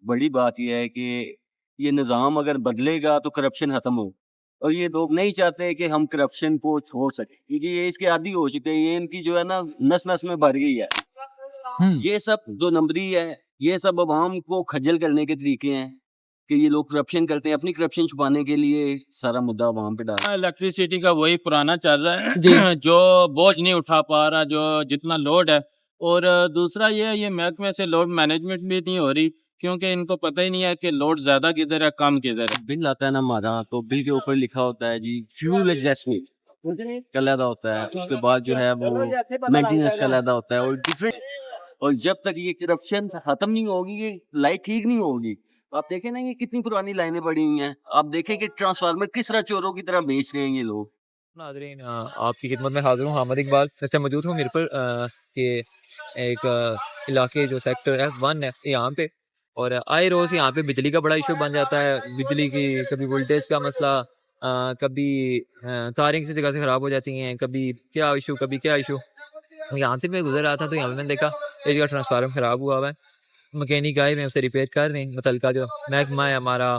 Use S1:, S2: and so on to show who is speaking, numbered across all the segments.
S1: बड़ी बात ये है कि ये निज़ाम अगर बदलेगा तो करप्शन खत्म हो, और ये लोग नहीं चाहते कि हम करप्शन को छोड़ सकें, क्योंकि ये इसके आदी हो चुके हैं। ये इनकी जो है ना नस-नस में भर गई है। ये सब 2 नंबरी है, ये सब अवाम को खज्जल करने के तरीके हैं कि ये लोग करप्शन करते हैं, अपनी करप्शन छुपाने के लिए सारा मुद्दा अवाम पे डाल।
S2: इलेक्ट्रिसिटी का वही पुराना चल रहा है
S3: जी।
S2: जो बोझ नहीं उठा पा रहा, जो जितना लोड है। और दूसरा ये महकमे से लोड मैनेजमेंट भी नहीं हो रही, क्योंकि इनको पता ही नहीं है कि लोड ज़्यादा किधर है, कम किधर है।
S1: बिल आता है ना हमारा, तो बिल के ऊपर लिखा होता है जी फ्यूल एडजस्टमेंट का अलहदा होता है, उसके बाद जो है वो मेंटेनेंस का अलहदा होता है, और डिफरेंट। और जब तक ये करप्शन खत्म नहीं होगी, ये लाइट ठीक नहीं होगी। तो आप देखें ना, ये कितनी पुरानी लाइनें पड़ी हुई हैं। आप देखें कि ट्रांसफार्मर किस तरह चोरों की तरह बेच रहे हैं ये लोग।
S4: नाज़रीन, आपकी खिदमत में हाज़िर हूँ। हामिद इकबाल इस टाइम मौजूद हूँ मीरपुर के एक इलाके जो सेक्टर F1 है यहाँ पे। और आए रोज़ यहाँ पे बिजली का बड़ा इशू बन जाता है। बिजली की कभी वोल्टेज का मसला, कभी तारें किसी जगह से ख़राब हो जाती हैं, कभी क्या इशू कभी क्या इशू। यहाँ से मैं गुजर रहा था तो यहाँ पे मैंने देखा एक जगह ट्रांसफार्मर ख़राब हुआ हुआ है। मैकेनिक आए हुए उसे रिपेयर कर रहे हैं। मुतलका जो महकमा है हमारा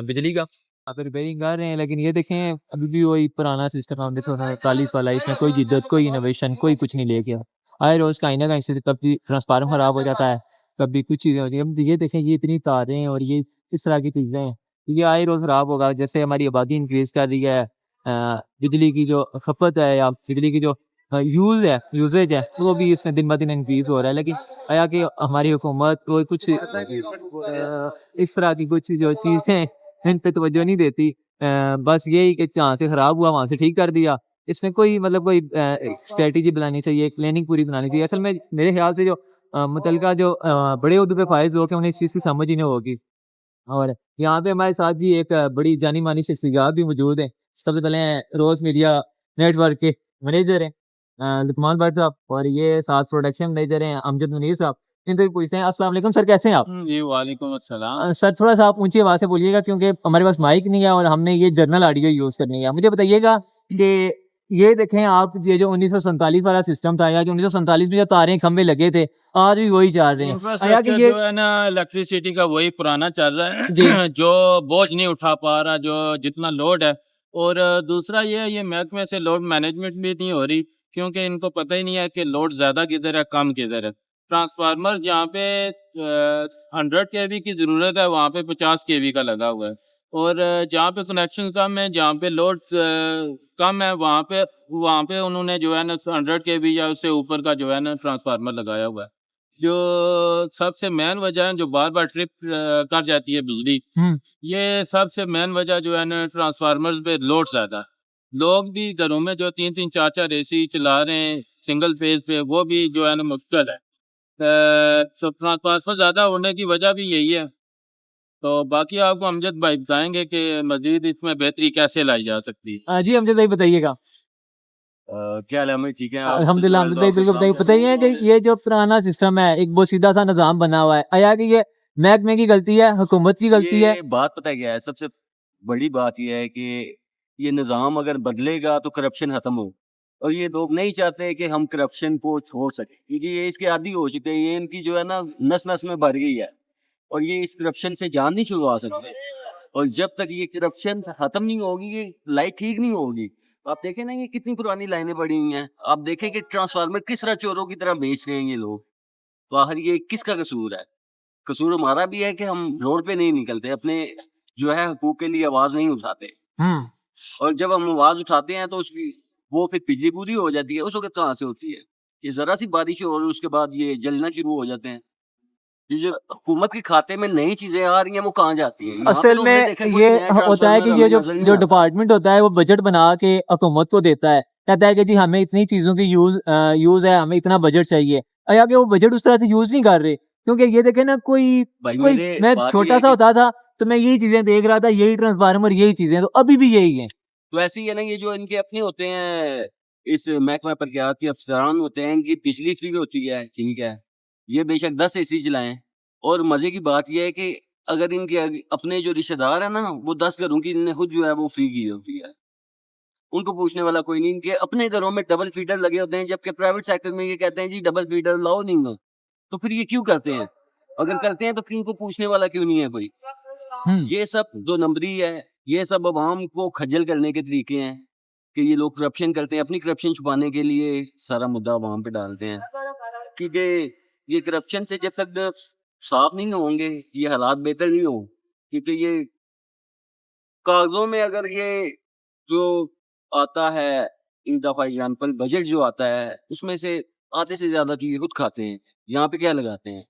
S4: बिजली का, यहाँ पे रिपेयरिंग कर रहे हैं। लेकिन ये देखें अभी भी वही पुराना सिस्टम है 1947 वाला। इसमें कोई जिद्दत, कोई इनोवेशन, कोई कुछ नहीं लेके आए रोज़ कहीं ना कहीं से कभी ट्रांसफार्मर ख़राब हो जाता है, कभी कुछ चीज़ें होती हैं। अब ये देखें, ये इतनी तारें और ये इस तरह की चीज़ें हैं, ये आए रोज़ ख़राब होगा। जैसे हमारी आबादी इंक्रीज़ कर रही है, बिजली की जो खपत है या बिजली की जो यूसेज है, वो भी इसमें दिन ब दिन इंक्रीज़ हो रहा है। लेकिन आया कि हमारी हुकूमत को कुछ इस तरह की कुछ जो चीज़ें इन पे तवज्जो नहीं देती। बस यही कि जहाँ से ख़राब हुआ वहाँ से ठीक कर दिया। इसमें कोई मतलब कोई स्ट्रैटेजी बनानी चाहिए, एक प्लानिंग पूरी बनानी चाहिए। असल में मेरे ख़्याल से जो मुतल्लिका जो बड़े ओहदे पे फ़ाइज़ लोग हैं, उन्हें इस चीज़ की समझ ही नहीं होगी। और यहाँ पे हमारे साथ जी एक बड़ी जानी-मानी शख्सियत भी मौजूद है। सबसे पहले रोज़ मीडिया नेटवर्क के मैनेजर हैं लुकमान भट्ट साहब, और ये साथ प्रोडक्शन मैनेजर हैं अमजद मुनीर साहब। इनसे भी पूछते हैं। अस्सलाम वालेकुम सर, कैसे हैं आप?
S2: जी, वालेकुम अस्सलाम।
S3: सर थोड़ा-सा आप ऊँची आवाज़ से बोलिएगा, क्योंकि हमारे पास माइक नहीं है और हमने ये जर्नल ऑडियो यूज़ करनी है। मुझे बताइएगा कि ये देखें आप, ये जो 1947 वाला सिस्टम था, या जो 1947 में जो तारें खंभे लगे थे, आज भी वही चल रहे हैं। आया कि
S2: इंफ्रास्ट्रक्चर
S3: ये
S2: जो है ना इलेक्ट्रिसिटी का वही पुराना चल रहा है
S3: जी।
S2: जो बोझ नहीं उठा पा रहा, जो जितना लोड है। और दूसरा ये महकमे से लोड मैनेजमेंट भी नहीं हो रही, क्योंकि इनको पता ही नहीं है कि लोड ज़्यादा किधर है, कम किधर है। ट्रांसफार्मर जहाँ पे 100 केवी की ज़रूरत है, वहाँ पे 50 केवी का लगा हुआ है। और जहाँ पे कनेक्शन कम है, जहाँ पे लोड कम है, वहाँ पे उन्होंने जो है ना 100 केवी या उससे ऊपर का जो है ना ट्रांसफार्मर लगाया हुआ है। जो सबसे मेन वजह है, जो बार-बार ट्रिप कर जाती है बिजली,
S3: हुँ।
S2: ये सबसे मेन वजह जो है ना ट्रांसफार्मर्स पे लोड ज़्यादा है। लोग भी घरों में जो 3-3 4-4 एसी चला रहे हैं सिंगल फेज़ पे, वो भी जो है ना मुश्किल है। तो ट्रांसफार्मर ज़्यादा होने की वजह भी यही है। तो बाकी आपको अमजद भाई बताएँगे कि मज़ीद इसमें बेहतरी कैसे लाई जा सकती है।
S3: जी अमजद भाई बताइएगा।
S1: क्या हाल है अमित, ठीक है आप?
S3: अल्हम्दुलिल्लाह
S1: सबसे
S3: अमजद
S1: पहले
S3: भाई
S1: तो
S3: बिल्कुल
S1: आपके
S3: बताइए कि ये जो पुराना सिस्टम है, एक वो सीधा-सा निज़ाम बना हुआ है। आया कि ये महकमे की गलती है, हुकूमत की गलती है?
S1: ये बात पता है क्या है? सबसे बड़ी बात ये है कि ये निज़ाम अगर बदलेगा तो करप्शन खत्म हो, और ये लोग नहीं चाहते कि हम करप्शन को छोड़ सकें, क्योंकि ये इसके आदी हो चुके हैं। ये इनकी जो है ना नस-नस में भर गई है, और ये इस करप्शन से जान नहीं छुड़वा सकते। और जब तक ये करप्शन खत्म नहीं होगी, ये लाइट ठीक नहीं होगी। तो आप देखें ना, ये कितनी पुरानी लाइनें पड़ी हुई हैं। आप देखें कि ट्रांसफार्मर किस तरह चोरों की तरह बेच रहे हैं ये लोग। तो आखिर ये किसका कसूर है? कसूर हमारा भी है कि हम रोड पे नहीं निकलते, अपने जो है हकूक के लिए आवाज़ नहीं उठाते।
S3: हुँ।
S1: और जब हम आवाज़ उठाते हैं तो उसकी वो फिर बिजली पूरी हो जाती है। उस वक़्त कहाँ से होती है? ये ज़रा-सी बारिश हो और उसके बाद ये जलना शुरू हो जाते हैं। ये जो हुकूमत के खाते में नई चीज़ें आ रही हैं, वो कहाँ जाती हैं? यहाँ पे
S3: असल
S1: तो हमने
S3: में
S1: देखा कोई
S3: ये
S1: नया
S3: होता है कि
S1: ट्रांसफ़ार्मर
S3: ये
S1: हमें
S3: जो
S1: नज़र नहीं
S3: जो
S1: आता।
S3: डिपार्टमेंट होता है, वो बजट बना के हुकूमत को देता है। कहता है कि जी हमें इतनी चीज़ों की यूज़ है, हमें इतना बजट चाहिए। हालाँकि वो बजट उस तरह से यूज़ नहीं कर रहे। क्योंकि ये देखें ना, कोई
S1: भाई
S3: कोई
S1: मेरे
S3: मैं
S1: बात ये है
S3: छोटा-सा
S1: कि
S3: होता था, तो मैं यही चीज़ें देख रहा था, यही ट्रांसफार्मर, यही चीज़ें, तो अभी भी यही हैं।
S1: तो ऐसे ही है ना, ये जो इनके अपने होते हैं, इस महकमा प्रज्ञात के अफ़सरान होते हैं, इनकी बिजली फ्री होती है, ठीक है। ये बेशक 10 एसी चलाएँ, और मज़े की बात ये है कि अगर इनके अपने जो रिश्तेदार हैं ना, वो 10 घरों की इन्होंने खुद जो है वो फ्री की होती है। उनको पूछने वाला कोई नहीं। इनके अपने घरों में डबल फीडर लगे होते हैं, जबकि प्राइवेट सेक्टर में ये कहते हैं जी डबल फीडर लाओ नहीं ना। तो फिर ये क्यों करते हैं? अगर करते हैं तो फिर इनको पूछने वाला क्यों नहीं है कोई? ये सब 2 नंबरी है, ये सब अवाम को खज्जल करने के तरीके हैं कि ये लोग करप्शन करते हैं, अपनी करप्शन छुपाने के लिए सारा मुद्दा अवाम पे डालते हैं। क्योंकि ये करप्शन से जब तक साफ नहीं होंगे, ये हालात बेहतर नहीं हों, क्योंकि ये कागज़ों में अगर ये जो आता है, इन दफ़ा एग्ज़ाम्पल बजट जो आता है, उसमें से आधे से ज़्यादा तो ये खुद खाते हैं। यहाँ पे क्या लगाते हैं?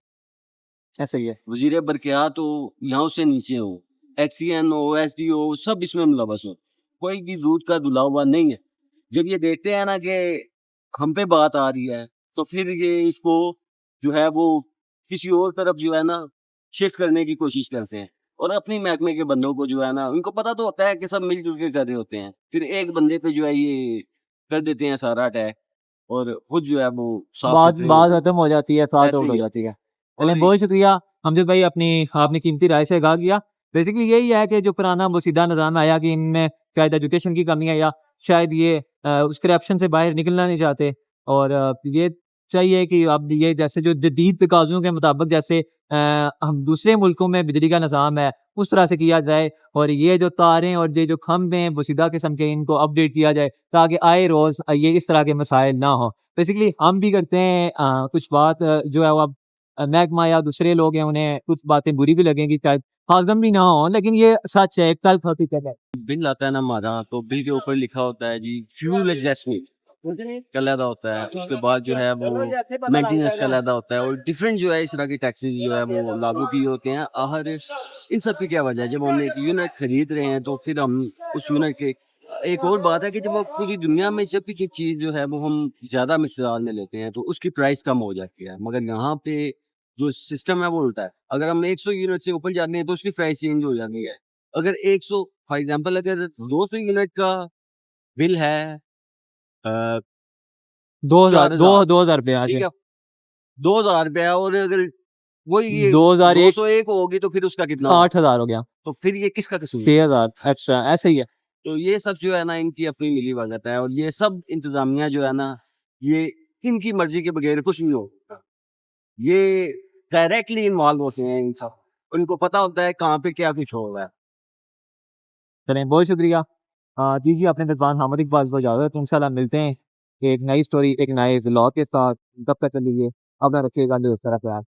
S3: ऐसा ही है।
S1: वज़ीर बरक़ियात हो, यहाँ से नीचे हो, एक्सीएन हो, एसडीओ हो, सब इसमें मुलव्वस हो। कोई भी दूध का धुला हुआ नहीं है। जब ये देखते हैं ना कि हम पे बात आ रही है, तो फिर ये इसको जो है वो किसी और तरफ जो है ना शिफ्ट करने की कोशिश करते हैं। और अपनी महकमे के बंदों को जो है ना, उनको पता तो होता है कि सब मिल-जुल के कर रहे होते हैं। फिर एक बंदे पे जो है ये कर देते हैं सारा अटैक और खुद जो है वो
S3: बात
S1: साफ-सुथरे
S3: बात
S1: होते हैं।
S3: खत्म हो जाती है, साथ
S1: ऐसे
S3: आउट हो
S1: ही है।
S3: जाती है।
S1: और
S3: चलें, बहुत शुक्रिया हमजद भाई, अपनी आपने कीमती राय से आगाह किया। बेसिकली यही है कि जो पुराना मुसीदा निज़ाम आया कि इनमें शायद एजुकेशन की कमी है या शायद ये उस करप्शन से बाहर निकलना नहीं चाहते और ये चाहिए कि अब ये जैसे जो जदीद तकाज़ों के मुताबिक जैसे हम दूसरे मुल्कों में बिजली का निज़ाम है, उस तरह से किया जाए और ये जो तारें और ये जो खंभे हैं बोसीदा किस्म के, इनको अपडेट किया जाए ताकि आए रोज़ ये इस तरह के मसाइल ना हों। बेसिकली हम भी करते हैं कुछ बात जो है वो अब महकमा या दूसरे लोग हैं उन्हें कुछ बातें बुरी भी लगेंगी, शायद हाज़म भी ना हो, लेकिन ये सच है, एक तल्ख़ हकीकत है।
S1: बिल आता है ना हमारा, तो बिल के ऊपर लिखा होता है जी फ्यूल एडजस्टमेंट का अलहदा होता है। उसके बाद जो है वो मेंटेनेंस का अलहदा होता है और डिफरेंट जो है इस तरह के टैक्सेस जो है वो लागू किए होते हैं। हर इन सब की क्या वजह है? जब हम एक यूनिट खरीद रहे हैं तो फिर हम उस यूनिट के एक और बात है कि जब वो पूरी दुनिया में जब भी चीज़ जो है वो हम ज़्यादा मिक़दार में लेते हैं तो उसकी प्राइस कम हो जाती है। मगर यहाँ पे जो सिस्टम है वो उल्टा है। अगर हम 100 यूनिट से ऊपर जाते हैं तो उसकी प्राइस चेंज हो जाती है। अगर 100 फॉर एग्ज़ाम्पल अगर 200 यूनिट का बिल है
S3: 2000
S1: 4000
S3: 2000 रुपए आज
S1: ठीक है? 2000 रुपया और अगर वही ये
S3: 2001
S1: 201 होगी तो फिर उसका कितना होगा?
S3: 8000 हो गया,
S1: तो फिर ये किसका कसूर है?
S3: 6000 एक्स्ट्रा, ऐसे ही है।
S1: तो ये सब जो है ना इनकी अपनी मिली-भगत है और ये सब इंतज़ामिया जो है ना, ये इनकी मर्ज़ी के बगैर कुछ नहीं होता। ये डायरेक्टली इन्वॉल्व होते हैं इन सब। उनको पता होता है कहाँ पे क्या कुछ हो रहा है।
S3: चलें, बहुत शुक्रिया। दीजिए अपने मेज़बान हामिद इकबाल को इजाज़त। इंशाल्लाह मिलते हैं एक नई स्टोरी, एक नए व्लॉग के साथ। तब तक के लिए अपना रखिएगा, दोस्त तरह ख्याल।